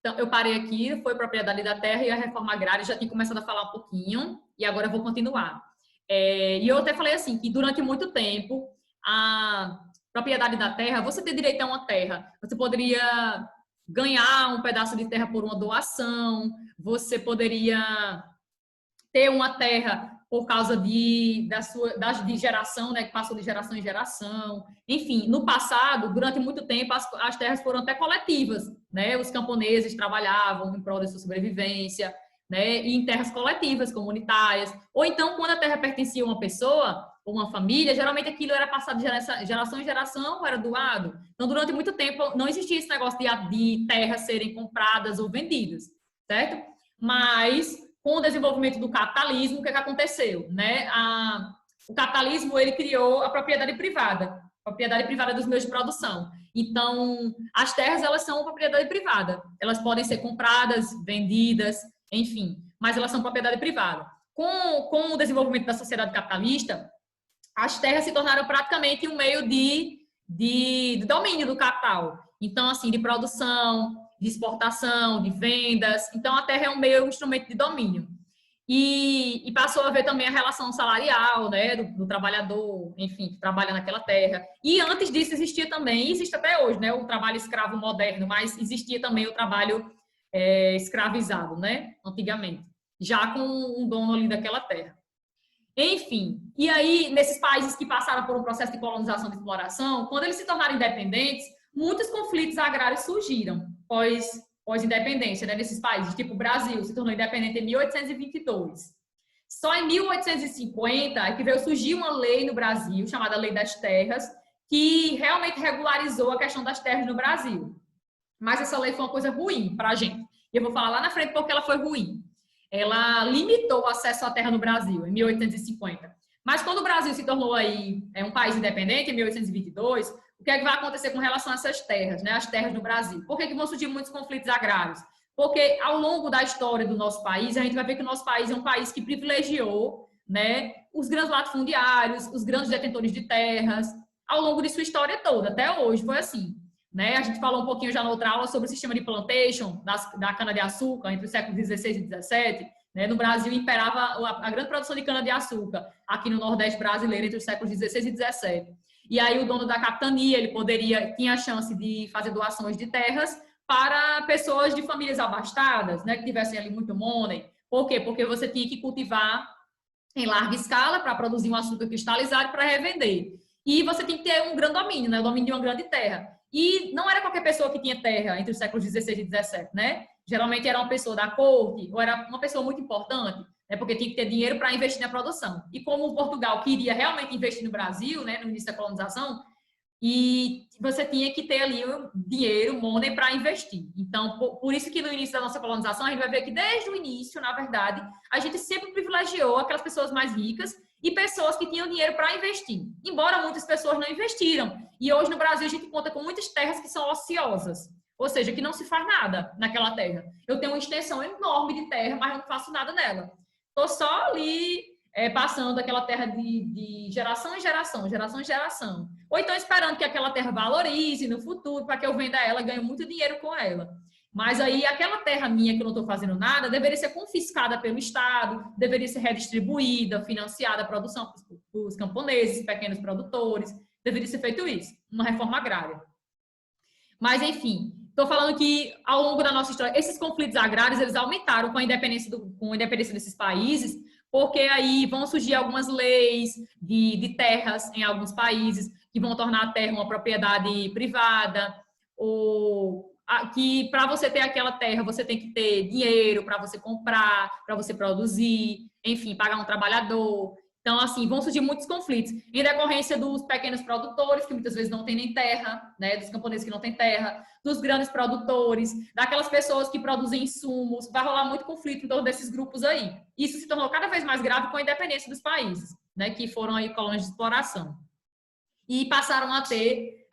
Então, eu parei aqui, foi propriedade da terra e a reforma agrária, já tinha começado a falar um pouquinho, e agora eu vou continuar. E eu até falei assim, que durante muito tempo, a propriedade da terra, você tem direito a uma terra, você poderia ganhar um pedaço de terra por uma doação, você poderia ter uma terra por causa de geração, né, que passou de geração em geração. Enfim, no passado, durante muito tempo, as terras foram até coletivas, né? Os camponeses trabalhavam em prol da sua sobrevivência, né? E em terras coletivas, comunitárias. Ou então, quando a terra pertencia a uma pessoa ou uma família, geralmente aquilo era passado de geração em geração, era doado. Então, durante muito tempo, não existia esse negócio de terras serem compradas ou vendidas, certo? Mas com o desenvolvimento do capitalismo, o que aconteceu? Né? O capitalismo ele criou a propriedade privada dos meios de produção. Então, as terras elas são propriedade privada. Elas podem ser compradas, vendidas, enfim, mas elas são propriedade privada. Com o desenvolvimento da sociedade capitalista, as terras se tornaram praticamente um meio de domínio do capital. Então, assim, de produção, de exportação, de vendas. Então, a terra é um instrumento de domínio. E passou a ver também a relação salarial, né, do trabalhador, enfim, que trabalha naquela terra. E antes disso existia também, e existe até hoje, né, o trabalho escravo moderno, mas existia também o trabalho escravizado, né, antigamente, já com um dono ali daquela terra. Enfim, e aí, nesses países que passaram por um processo de colonização e de exploração, quando eles se tornaram independentes, muitos conflitos agrários surgiram pós-independência, né, nesses países. Tipo, o Brasil se tornou independente em 1822. Só em 1850 é que veio surgir uma lei no Brasil, chamada Lei das Terras, que realmente regularizou a questão das terras no Brasil. Mas essa lei foi uma coisa ruim para a gente. E eu vou falar lá na frente porque ela foi ruim. Ela limitou o acesso à terra no Brasil, em 1850. Mas quando o Brasil se tornou aí um país independente, em 1822, o que é que vai acontecer com relação a essas terras, né? As terras no Brasil? Por que vão surgir muitos conflitos agrários? Porque ao longo da história do nosso país, a gente vai ver que o nosso país é um país que privilegiou, né, os grandes latifundiários, os grandes detentores de terras, ao longo de sua história toda, até hoje foi assim. Né? A gente falou um pouquinho já na outra aula sobre o sistema de plantation da cana-de-açúcar entre os séculos XVI e XVII. Né? No Brasil imperava a grande produção de cana-de-açúcar aqui no Nordeste brasileiro entre os séculos XVI e XVII. E aí o dono da capitania ele tinha a chance de fazer doações de terras para pessoas de famílias abastadas, né? Que tivessem ali muito money. Por quê? Porque você tinha que cultivar em larga escala para produzir um açúcar cristalizado para revender. E você tem que ter um grande domínio, né? O domínio de uma grande terra. E não era qualquer pessoa que tinha terra entre os séculos XVI e XVII, né? Geralmente era uma pessoa da corte ou era uma pessoa muito importante, né? Porque tinha que ter dinheiro para investir na produção. E como Portugal queria realmente investir no Brasil, né? No início da colonização, e você tinha que ter ali o dinheiro, money, para investir. Então, por isso que no início da nossa colonização, a gente vai ver que desde o início, na verdade, a gente sempre privilegiou aquelas pessoas mais ricas e pessoas que tinham dinheiro para investir. Embora muitas pessoas não investiram. E hoje no Brasil a gente conta com muitas terras que são ociosas. Ou seja, que não se faz nada naquela terra. Eu tenho uma extensão enorme de terra, mas eu não faço nada nela. Estou só ali passando aquela terra de geração em geração, geração em geração. Ou então esperando que aquela terra valorize no futuro, para que eu venda ela, ganhe muito dinheiro com ela. Mas aí aquela terra minha que eu não estou fazendo nada, deveria ser confiscada pelo Estado, deveria ser redistribuída, financiada a produção para os camponeses, pequenos produtores, deveria ser feito isso, uma reforma agrária. Mas, enfim, estou falando que ao longo da nossa história, esses conflitos agrários, eles aumentaram com a independência desses países, porque aí vão surgir algumas leis de terras em alguns países que vão tornar a terra uma propriedade privada, ou que para você ter aquela terra você tem que ter dinheiro para você comprar, para você produzir, enfim, pagar um trabalhador. Então, assim, vão surgir muitos conflitos em decorrência dos pequenos produtores, que muitas vezes não têm nem terra, né? Dos camponeses que não têm terra, dos grandes produtores, daquelas pessoas que produzem insumos. Vai rolar muito conflito em torno desses grupos aí. Isso se tornou cada vez mais grave com a independência dos países, né? Que foram aí colônias de exploração. E passaram a ter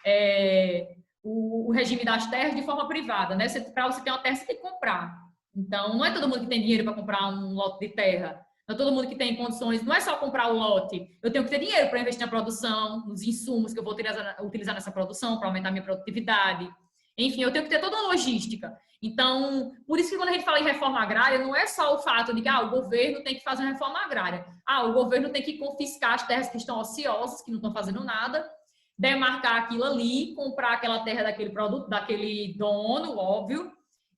o regime das terras de forma privada, né? Para você ter uma terra, você tem que comprar. Então, não é todo mundo que tem dinheiro para comprar um lote de terra. Não é todo mundo que tem condições, não é só comprar o lote. Eu tenho que ter dinheiro para investir na produção, nos insumos que eu vou utilizar nessa produção, para aumentar a minha produtividade. Enfim, eu tenho que ter toda uma logística. Então, por isso que quando a gente fala em reforma agrária, não é só o fato de que o governo tem que fazer uma reforma agrária. O governo tem que confiscar as terras que estão ociosas, que não estão fazendo nada, demarcar aquilo ali, comprar aquela terra daquele produto, daquele dono, óbvio,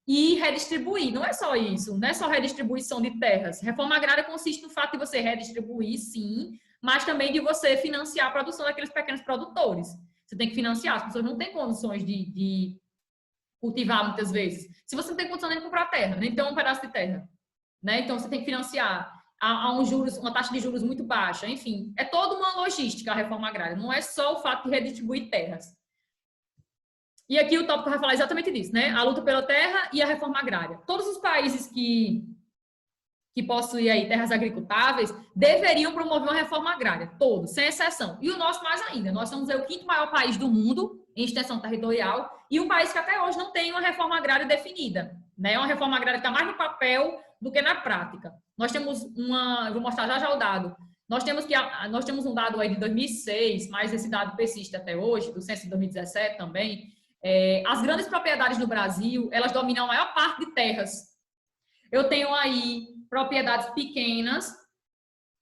e redistribuir. Não é só isso, não é só redistribuição de terras. Reforma agrária consiste no fato de você redistribuir, sim, mas também de você financiar a produção daqueles pequenos produtores. Você tem que financiar, as pessoas não têm condições de cultivar muitas vezes. Se você não tem condição nem de comprar terra, nem ter um pedaço de terra, né? Então você tem que financiar a uma taxa de juros muito baixa, enfim, é toda uma logística a reforma agrária, não é só o fato de redistribuir terras. E aqui o tópico vai falar exatamente disso, né? A luta pela terra e a reforma agrária. Todos os países que possuem aí terras agricultáveis deveriam promover uma reforma agrária, todos, sem exceção. E o nosso mais ainda. Nós somos o quinto maior país do mundo em extensão territorial e um país que até hoje não tem uma reforma agrária definida, né? Uma reforma agrária que está mais no papel do que na prática. Nós temos eu vou mostrar já o dado. Nós temos um dado aí de 2006, mas esse dado persiste até hoje, do censo de 2017 também. As grandes propriedades no Brasil, elas dominam a maior parte de terras. Eu tenho aí propriedades pequenas,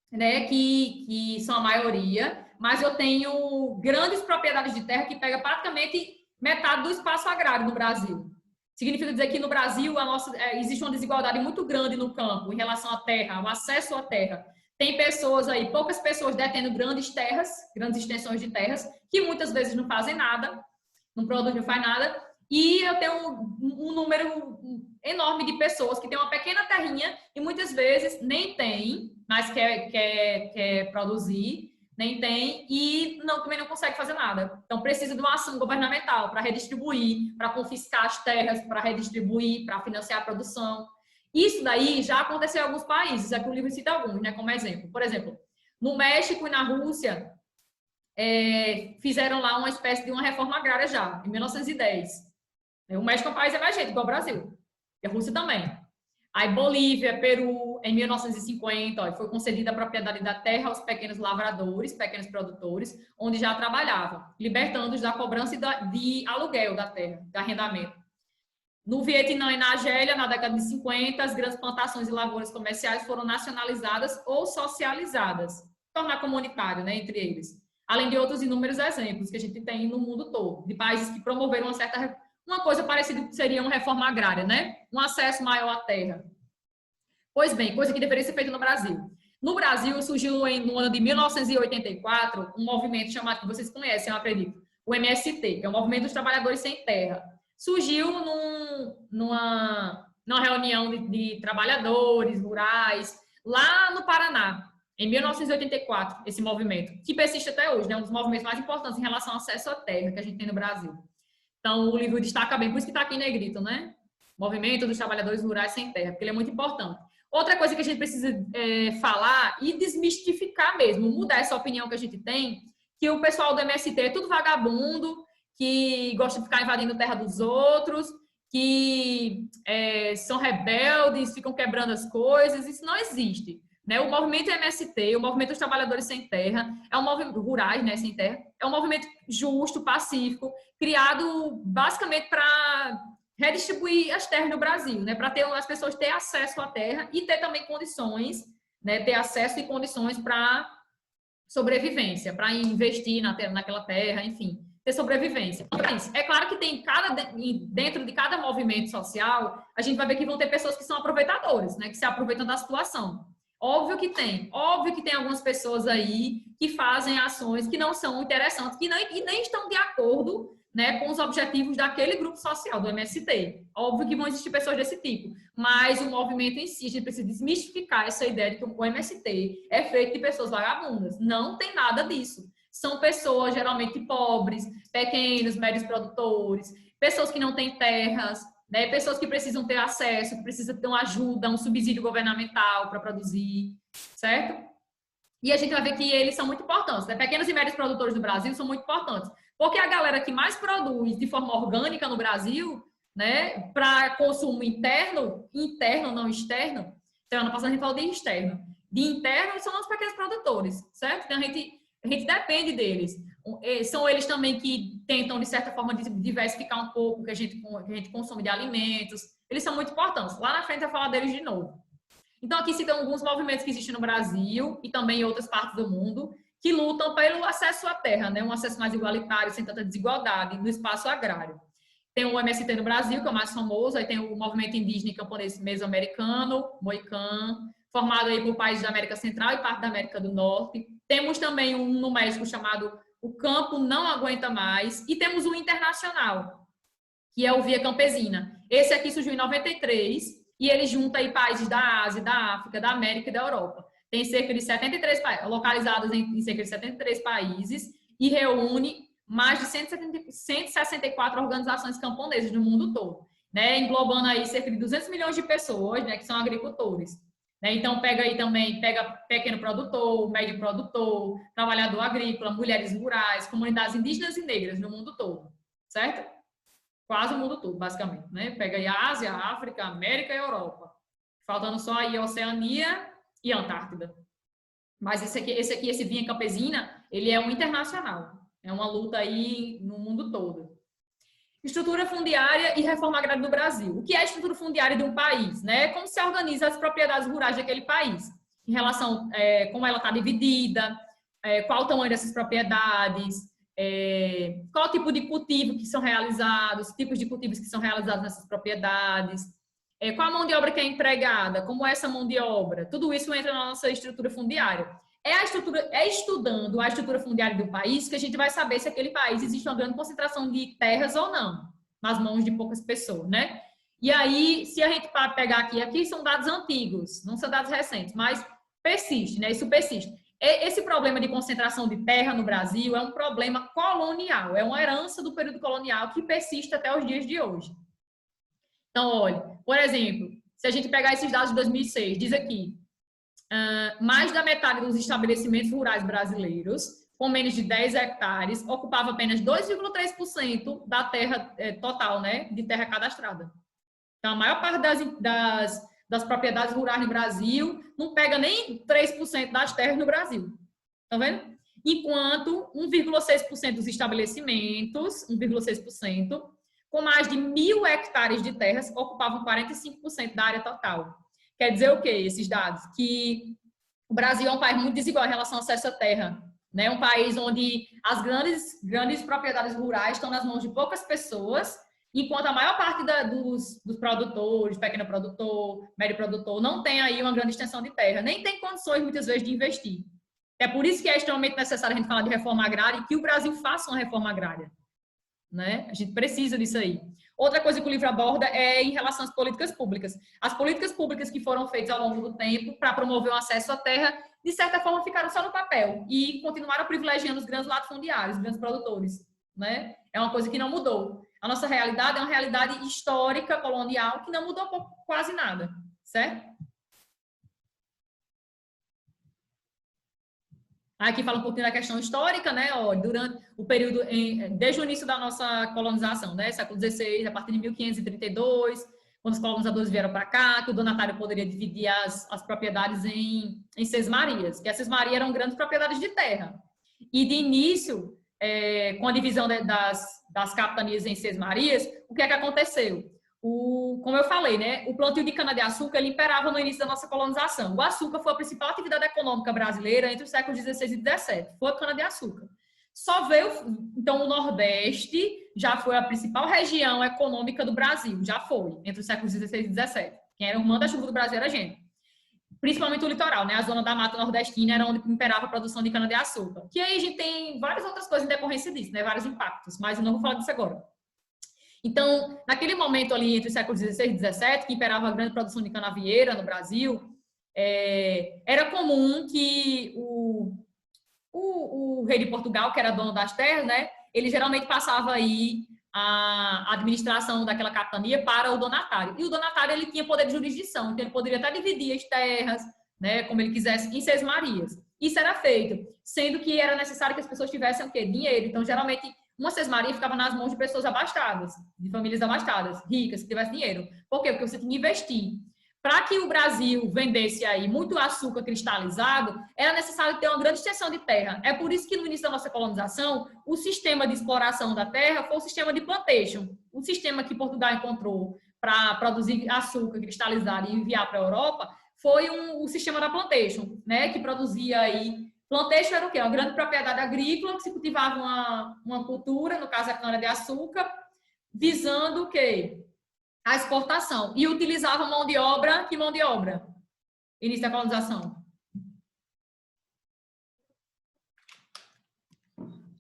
né, que são a maioria, mas eu tenho grandes propriedades de terra que pega praticamente metade do espaço agrário no Brasil. Significa dizer que no Brasil existe uma desigualdade muito grande no campo em relação à terra, ao acesso à terra. Tem pessoas aí, poucas pessoas detendo grandes terras, grandes extensões de terras, que muitas vezes não fazem nada, não produzem, não faz nada, e eu tenho um número enorme de pessoas que têm uma pequena terrinha e muitas vezes nem tem, mas quer produzir, nem tem e também não consegue fazer nada. Então precisa de uma ação governamental para redistribuir, para confiscar as terras, para redistribuir, para financiar a produção. Isso daí já aconteceu em alguns países, aqui o livro cita alguns, né, como exemplo. Por exemplo, no México e na Rússia, fizeram lá uma espécie de uma reforma agrária já, em 1910. O México é um país emergente, igual o Brasil. E a Rússia também. Aí Bolívia, Peru, em 1950, foi concedida a propriedade da terra aos pequenos lavradores, pequenos produtores, onde já trabalhavam, libertando-os da cobrança de aluguel da terra, de arrendamento. No Vietnã e na Argélia, na década de 50, as grandes plantações e lavouras comerciais foram nacionalizadas ou socializadas, tornar comunitário, né, entre eles. Além de outros inúmeros exemplos que a gente tem no mundo todo, de países que promoveram uma coisa parecida que seria uma reforma agrária, né? Um acesso maior à terra. Pois bem, coisa que deveria ser feita no Brasil. No Brasil, surgiu no ano de 1984 um movimento chamado, que vocês conhecem, eu acredito, o MST, que é o Movimento dos Trabalhadores Sem Terra. Surgiu numa reunião de trabalhadores rurais, lá no Paraná, em 1984, esse movimento, que persiste até hoje, né? Um dos movimentos mais importantes em relação ao acesso à terra que a gente tem no Brasil. Então, o livro destaca bem, por isso que está aqui em negrito, né? Movimento dos Trabalhadores Rurais Sem Terra, porque ele é muito importante. Outra coisa que a gente precisa falar e desmistificar mesmo, mudar essa opinião que a gente tem, que o pessoal do MST é tudo vagabundo, que gosta de ficar invadindo terra dos outros, que são rebeldes, ficam quebrando as coisas, isso não existe. Né? O movimento MST, o Movimento dos Trabalhadores Sem Terra, é um movimento rurais, né, sem terra, é um movimento justo, pacífico, criado basicamente para redistribuir as terras no Brasil, né, para as pessoas terem acesso à terra e ter também condições, né, ter acesso e condições para sobrevivência, para investir naquela terra, enfim, ter sobrevivência. É claro que dentro de cada movimento social, a gente vai ver que vão ter pessoas que são aproveitadoras, né, que se aproveitam da situação. Óbvio que tem algumas pessoas aí que fazem ações que não são interessantes, que nem estão de acordo, né, com os objetivos daquele grupo social, do MST. Óbvio que vão existir pessoas desse tipo, mas o movimento em si, a gente precisa desmistificar essa ideia de que o MST é feito de pessoas vagabundas. Não tem nada disso. São pessoas geralmente pobres, pequenos, médios produtores, pessoas que não têm terras, né? Pessoas que precisam ter acesso, que precisam ter uma ajuda, um subsídio governamental para produzir, certo? E a gente vai ver que eles são muito importantes, né? Pequenos e médios produtores do Brasil são muito importantes, porque a galera que mais produz de forma orgânica no Brasil, né, para consumo interno, não externo, então ano passado a gente falou de externo, de interno são os pequenos produtores, certo? Então a gente depende deles. são eles também que tentam, de certa forma, diversificar um pouco o que a gente consome de alimentos. Eles são muito importantes. Lá na frente eu vou falar deles de novo. Então, aqui citam alguns movimentos que existem no Brasil e também em outras partes do mundo, que lutam pelo acesso à terra, né? Um acesso mais igualitário, sem tanta desigualdade, no espaço agrário. Tem o MST no Brasil, que é o mais famoso, aí tem o movimento indígena e camponês mesoamericano, Moicã, formado aí por países da América Central e parte da América do Norte. Temos também um no México chamado O Campo Não Aguenta Mais, e temos o internacional, que é o Via Campesina. Esse aqui surgiu em 93, e ele junta aí países da Ásia, da África, da América e da Europa. Tem cerca de 73 países, localizados em cerca de 73 países, e reúne mais de 164 organizações camponesas no mundo todo, né? Englobando aí cerca de 200 milhões de pessoas, né, que são agricultores. Né? Então, pega aí também, pega pequeno produtor, médio produtor, trabalhador agrícola, mulheres rurais, comunidades indígenas e negras no mundo todo, certo? Quase o mundo todo, basicamente, né? Pega aí a Ásia, a África, a América e a Europa. Faltando só aí a Oceania e a Antártida. Mas esse Via Campesina, ele é um internacional. É uma luta aí no mundo todo. Estrutura fundiária e reforma agrária do Brasil. O que é a estrutura fundiária de um país? Né? Como se organiza as propriedades rurais daquele país? Em relação a como ela está dividida, qual o tamanho dessas propriedades, qual tipo de cultivo que são realizados, tipos de cultivos que são realizados nessas propriedades, qual a mão de obra que é empregada, como é essa mão de obra, tudo isso entra na nossa estrutura fundiária. É estudando a estrutura fundiária do país que a gente vai saber se aquele país existe uma grande concentração de terras ou não, nas mãos de poucas pessoas, né? E aí, se a gente pegar aqui são dados antigos, não são dados recentes, mas persiste, né? Isso persiste. Esse problema de concentração de terra no Brasil é um problema colonial, é uma herança do período colonial que persiste até os dias de hoje. Então, olha, por exemplo, se a gente pegar esses dados de 2006, diz aqui, mais da metade dos estabelecimentos rurais brasileiros, com menos de 10 hectares, ocupava apenas 2,3% da terra total, né, de terra cadastrada. Então, a maior parte das propriedades rurais no Brasil não pega nem 3% das terras no Brasil. Tá vendo? Enquanto 1,6% dos estabelecimentos, 1,6%, com mais de 1.000 hectares de terras, ocupavam 45% da área total. Quer dizer o quê, esses dados? Que o Brasil é um país muito desigual em relação ao acesso à terra. Né? Um país onde as grandes propriedades rurais estão nas mãos de poucas pessoas, enquanto a maior parte dos produtores, pequeno produtor, médio produtor, não tem aí uma grande extensão de terra, nem tem condições, muitas vezes, de investir. É por isso que é extremamente necessário a gente falar de reforma agrária e que o Brasil faça uma reforma agrária. Né? A gente precisa disso aí. Outra coisa que o livro aborda é em relação às políticas públicas. As políticas públicas que foram feitas ao longo do tempo para promover o acesso à terra, de certa forma, ficaram só no papel e continuaram privilegiando os grandes latifundiários, os grandes produtores. Né? É uma coisa que não mudou. A nossa realidade é uma realidade histórica, colonial, que não mudou quase nada, certo? Aqui fala um pouquinho da questão histórica, né? Ó, durante o período, desde o início da nossa colonização, né? Século XVI, a partir de 1532, quando os colonizadores vieram para cá, que o donatário poderia dividir as propriedades em sesmarias, que as sesmarias eram grandes propriedades de terra. E de início, com a divisão das capitanias em sesmarias, o que é que aconteceu? Como eu falei, né, o plantio de cana-de-açúcar ele imperava no início da nossa colonização. O açúcar foi a principal atividade econômica brasileira entre os séculos XVI e XVII. Foi a cana-de-açúcar. Só veio, então, o Nordeste já foi a principal região econômica do Brasil. Já foi, entre os séculos XVI e XVII. Quem era o manda-chuva do Brasil era a gente. Principalmente o litoral, né? A zona da mata nordestina era onde imperava a produção de cana-de-açúcar. Que aí a gente tem várias outras coisas em decorrência disso, né? Vários impactos, mas eu não vou falar disso agora. Então, naquele momento ali, entre os séculos XVI e XVII, que imperava a grande produção de canavieira no Brasil, era comum que o rei de Portugal, que era dono das terras, né, ele geralmente passava aí a administração daquela capitania para o donatário. E o donatário, ele tinha poder de jurisdição, então ele poderia até dividir as terras, né, como ele quisesse, em sesmarias. Isso era feito, sendo que era necessário que as pessoas tivessem o quê? Dinheiro. Então, geralmente, uma sesmaria ficava nas mãos de pessoas abastadas, de famílias abastadas, ricas, que tivessem dinheiro. Por quê? Porque você tinha que investir. Para que o Brasil vendesse aí muito açúcar cristalizado, era necessário ter uma grande extensão de terra. É por isso que no início da nossa colonização, o sistema de exploração da terra foi o sistema de plantation. O sistema que Portugal encontrou para produzir açúcar cristalizado e enviar para a Europa foi o sistema da plantation, né, que produzia aí. Plantation era o quê? Uma grande propriedade agrícola que se cultivava uma cultura, no caso a cana-de-açúcar, visando o quê? A exportação. E utilizava mão de obra, que mão de obra? Início da colonização.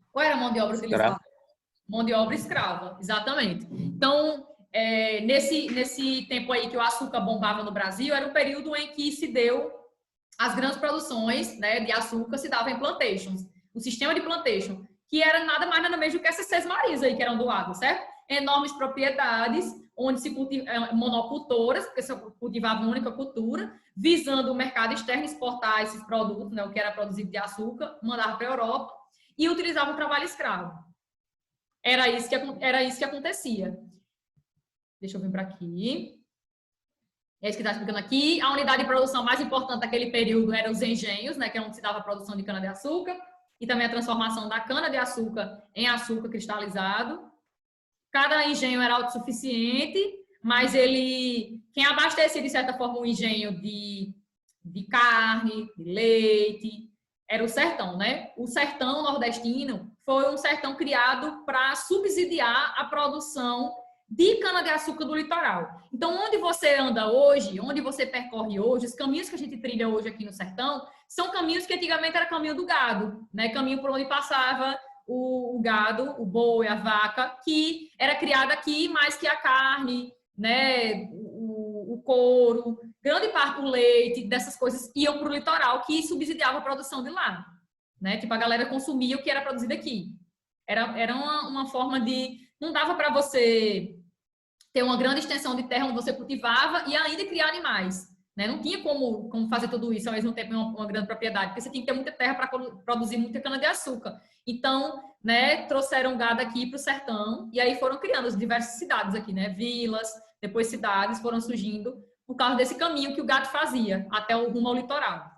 Qual era a mão de obra utilizada? Mão de obra escrava, exatamente. Então, nesse tempo aí que o açúcar bombava no Brasil, era um período em que se deu as grandes produções, né, de açúcar se davam em plantations. O sistema de plantation, que era nada mais nada menos do que essas sesmarias aí que eram doadas, certo? Enormes propriedades, onde se cultiva, monocultoras, porque se cultivava uma única cultura, visando o mercado externo exportar esses produtos, né, o que era produzido de açúcar, mandava para a Europa e utilizava o trabalho escravo. Era isso que acontecia. Deixa eu vir para aqui. É isso que está explicando aqui. A unidade de produção mais importante daquele período eram os engenhos, né, que é onde se dava a produção de cana-de-açúcar, e também a transformação da cana-de-açúcar em açúcar cristalizado. Cada engenho era autossuficiente, mas quem abastecia, de certa forma, um engenho de carne, de leite, era o sertão, né? O sertão nordestino foi um sertão criado para subsidiar a produção de cana-de-açúcar do litoral. Então, onde você anda hoje, onde você percorre hoje, os caminhos que a gente trilha hoje aqui no sertão, são caminhos que antigamente era caminho do gado, né? Caminho por onde passava o gado, o boi, a vaca, que era criada aqui, mais que a carne, né? O couro, grande parte do leite, dessas coisas iam para o litoral, que subsidiava a produção de lá, né? Tipo, a galera consumia o que era produzido aqui. Era uma forma de... Não dava para você ter uma grande extensão de terra onde você cultivava e ainda criar animais, né? Não tinha como fazer tudo isso ao mesmo tempo em uma grande propriedade, porque você tinha que ter muita terra para produzir muita cana-de-açúcar. Então, né, trouxeram gado aqui para o sertão e aí foram criando as diversas cidades aqui, né? Vilas, depois cidades foram surgindo por causa desse caminho que o gado fazia até o rumo ao litoral.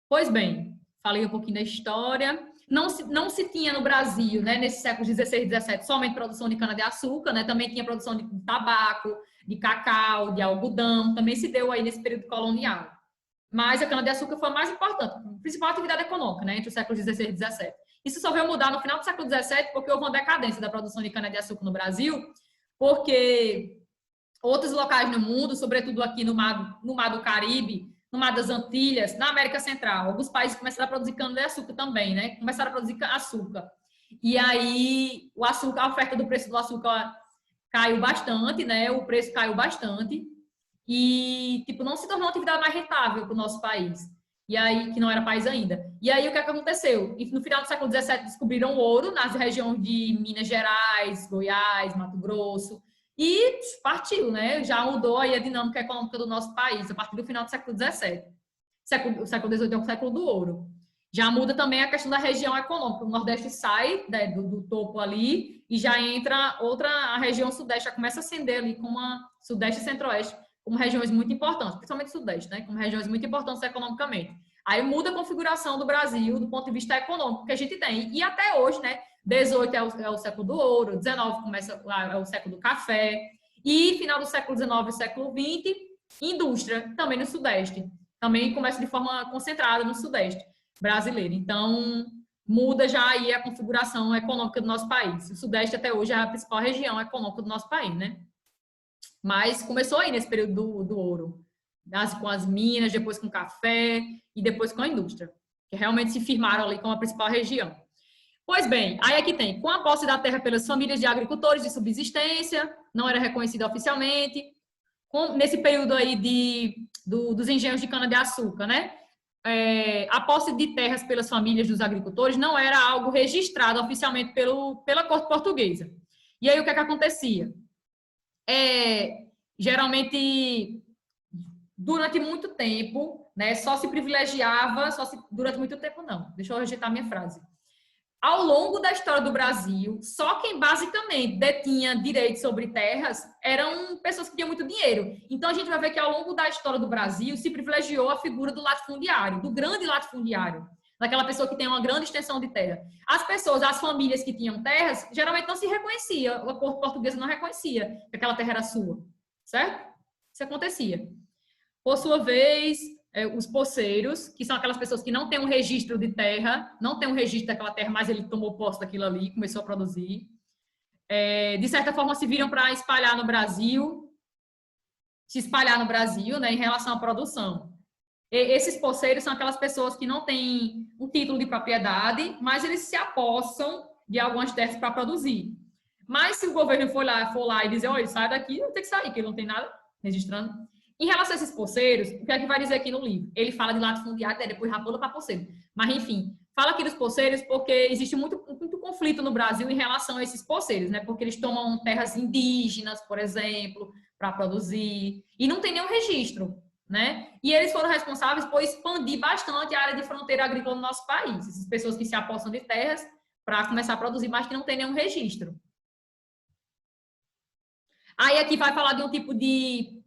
Pois bem, falei um pouquinho da história. Não se tinha no Brasil, né, nesses séculos 16 e 17, somente produção de cana-de-açúcar, né? Também tinha produção de tabaco, de cacau, de algodão, também se deu aí nesse período colonial. Mas a cana-de-açúcar foi a mais importante, a principal atividade econômica, né, entre os séculos 16 e 17. Isso só veio mudar no final do século 17, porque houve uma decadência da produção de cana-de-açúcar no Brasil, porque outros locais no mundo, sobretudo aqui no mar do Caribe, no Mar das Antilhas, na América Central, alguns países começaram a produzir cana-de-açúcar também, né? Começaram a produzir açúcar. E aí, o açúcar, a oferta do preço do açúcar caiu bastante, né? O preço caiu bastante. E, tipo, não se tornou uma atividade mais rentável para o nosso país. E aí, que não era país ainda. E aí, o que é que aconteceu? E no final do século XVII, descobriram ouro nas regiões de Minas Gerais, Goiás, Mato Grosso. E partiu, né? Já mudou aí a dinâmica econômica do nosso país a partir do final do século XVII. O século XVIII é o século do ouro. Já muda também a questão da região econômica. O Nordeste sai, né, do topo ali e já entra a região Sudeste, já começa a ascender ali como a Sudeste e Centro-Oeste, como regiões muito importantes, principalmente Sudeste, né? Como regiões muito importantes economicamente. Aí muda a configuração do Brasil do ponto de vista econômico que a gente tem. E até hoje, né? 18 é o século do ouro, 19 é o século do café, e final do século 19 e século 20, indústria, também no Sudeste. Também começa de forma concentrada no Sudeste brasileiro. Então, muda já aí a configuração econômica do nosso país. O Sudeste até hoje é a principal região econômica do nosso país, né? Mas começou aí nesse período do ouro, com as minas, depois com o café e depois com a indústria, que realmente se firmaram ali como a principal região. Pois bem, aí aqui tem, com a posse da terra pelas famílias de agricultores de subsistência, não era reconhecida oficialmente, nesse período aí dos engenhos de cana-de-açúcar, né? A posse de terras pelas famílias dos agricultores não era algo registrado oficialmente pela corte portuguesa. E aí o que é que acontecia? Geralmente, durante muito tempo, né, só se privilegiava, durante muito tempo não, deixa eu rejeitar minha frase. ao longo da história do Brasil, só quem basicamente detinha direitos sobre terras eram pessoas que tinham muito dinheiro. Então, a gente vai ver que ao longo da história do Brasil se privilegiou a figura do latifundiário, do grande latifundiário, daquela pessoa que tem uma grande extensão de terra. As pessoas, as famílias que tinham terras, geralmente não se reconhecia, a corte portuguesa não reconhecia que aquela terra era sua, certo? Isso acontecia. Por sua vez, os poceiros, que são aquelas pessoas que não têm um registro de terra, não tem um registro daquela terra, mas ele tomou posse daquilo ali, começou a produzir. De certa forma, se viram para espalhar no Brasil, se espalhar no Brasil, né, em relação à produção. Esses poceiros são aquelas pessoas que não têm um título de propriedade, mas eles se apossam de algumas terras para produzir. Mas se o governo for lá e dizer, olha, sai daqui, eu tenho que sair, porque ele não tem nada registrando. Em relação a esses poceiros, o que é que vai dizer aqui no livro? Ele fala de latifundiário, depois já pula para poceiro. Mas, enfim, fala aqui dos poceiros porque existe muito conflito no Brasil em relação a esses poceiros, né? Porque eles tomam terras indígenas, por exemplo, para produzir, e não tem nenhum registro, né? E eles foram responsáveis por expandir bastante a área de fronteira agrícola no nosso país. Essas pessoas que se apossam de terras para começar a produzir, mas que não tem nenhum registro. Aí aqui vai falar de um tipo de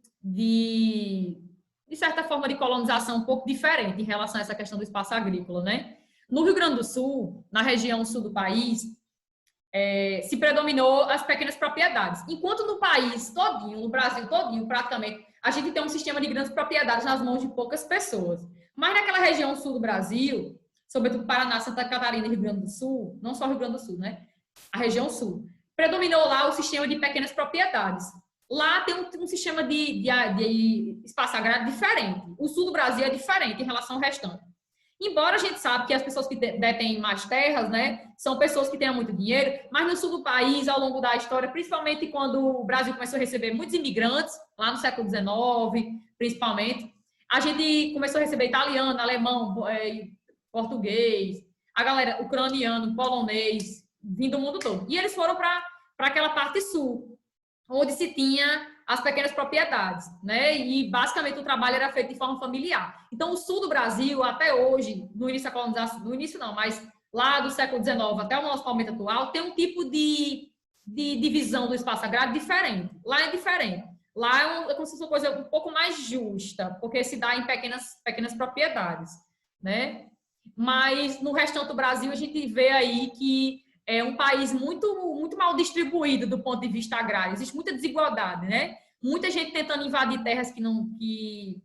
certa forma, de colonização um pouco diferente em relação a essa questão do espaço agrícola, né? No Rio Grande do Sul, na região sul do país, se predominou as pequenas propriedades. Enquanto no país todinho, no Brasil todinho, praticamente, a gente tem um sistema de grandes propriedades nas mãos de poucas pessoas. Mas naquela região sul do Brasil, sobretudo Paraná, Santa Catarina e Rio Grande do Sul, não só Rio Grande do Sul, né? A região sul, predominou lá o sistema de pequenas propriedades. Lá tem um sistema de espaço agrário diferente. O sul do Brasil é diferente em relação ao restante. Embora a gente sabe que as pessoas que detêm mais terras, né, são pessoas que têm muito dinheiro, mas no sul do país, ao longo da história, principalmente quando o Brasil começou a receber muitos imigrantes, lá no século XIX, principalmente, a gente começou a receber italiano, alemão, português, a galera ucraniano, polonês, vindo do mundo todo. E eles foram para aquela parte sul, onde se tinha as pequenas propriedades, né? E basicamente o trabalho era feito de forma familiar. Então, o sul do Brasil, até hoje, no início da colonização, no início não, mas lá do século XIX até o nosso momento atual, tem um tipo de divisão do espaço agrário diferente. Lá é diferente. Lá é como se fosse uma coisa um pouco mais justa, porque se dá em pequenas propriedades, né? Mas no restante do Brasil, a gente vê aí que é um país muito mal distribuído do ponto de vista agrário. Existe muita desigualdade, né? Muita gente tentando invadir terras que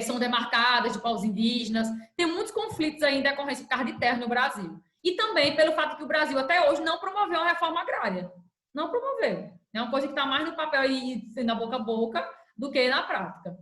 são demarcadas de povos indígenas. Tem muitos conflitos aí em decorrência de carga de terra no Brasil. E também pelo fato que o Brasil até hoje não promoveu uma reforma agrária. Não promoveu. É uma coisa que está mais no papel e na boca a boca do que na prática.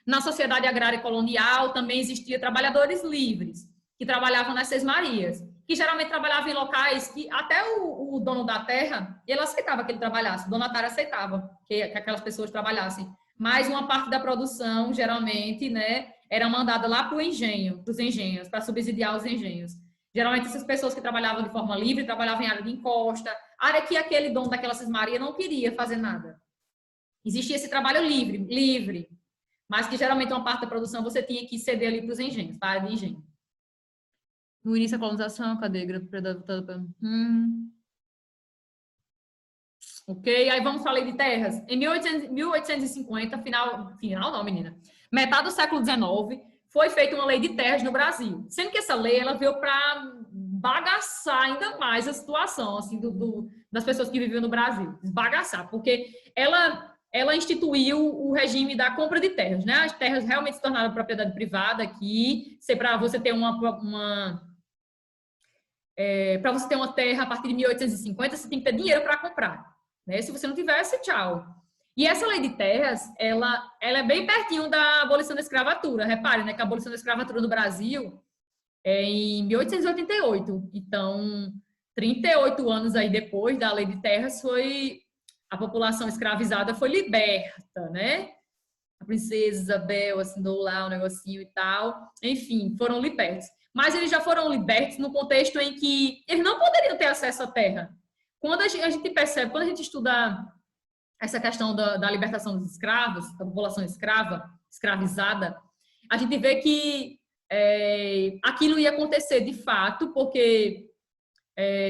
Na sociedade agrária colonial também existia trabalhadores livres, que trabalhavam nas sesmarias, que geralmente trabalhavam em locais que até o dono da terra, ele aceitava que ele trabalhasse, o donatário aceitava que aquelas pessoas trabalhassem. Mas uma parte da produção, geralmente, né, era mandada lá para o engenho, para os engenhos, para subsidiar os engenhos. Geralmente essas pessoas que trabalhavam de forma livre, trabalhavam em área de encosta, área que aquele dono daquela sesmaria não queria fazer nada. Existia esse trabalho livre, mas que geralmente uma parte da produção você tinha que ceder ali para os engenhos, para a área de engenho. No início da colonização, cadê? Ok, aí vamos falar de terras. Em 1850, final não, menina, metade do século XIX, foi feita uma lei de terras no Brasil. Sendo que essa lei, ela veio para bagaçar ainda mais a situação, assim, das pessoas que viviam no Brasil. Desbagaçar, porque ela instituiu o regime da compra de terras, né? As terras realmente se tornaram propriedade privada aqui, para você ter para você ter uma terra a partir de 1850, você tem que ter dinheiro para comprar, né? Se você não tivesse, tchau. E essa lei de terras, ela é bem pertinho da abolição da escravatura. Repare, né, que a abolição da escravatura no Brasil é em 1888. Então, 38 anos aí depois da lei de terras, a população escravizada foi liberta, né? A princesa Isabel assinou lá um negocinho e tal. Enfim, foram libertos. Mas eles já foram libertos no contexto em que eles não poderiam ter acesso à terra. Quando a gente percebe, quando a gente estuda essa questão da libertação dos escravos, da população escravizada, a gente vê que aquilo ia acontecer de fato, porque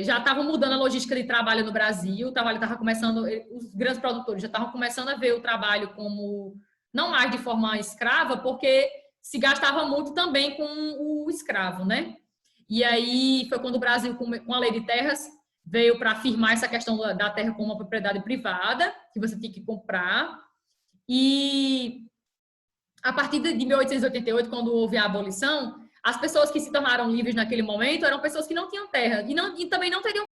já estavam mudando a logística de trabalho no Brasil, o trabalho estava começando, os grandes produtores já estavam começando a ver o trabalho como não mais de forma escrava, porque se gastava muito também com o escravo, né? E aí foi quando o Brasil, com a lei de terras, veio para afirmar essa questão da terra como uma propriedade privada, que você tinha que comprar. E a partir de 1888, quando houve a abolição, as pessoas que se tornaram livres naquele momento eram pessoas que não tinham terra e também não teriam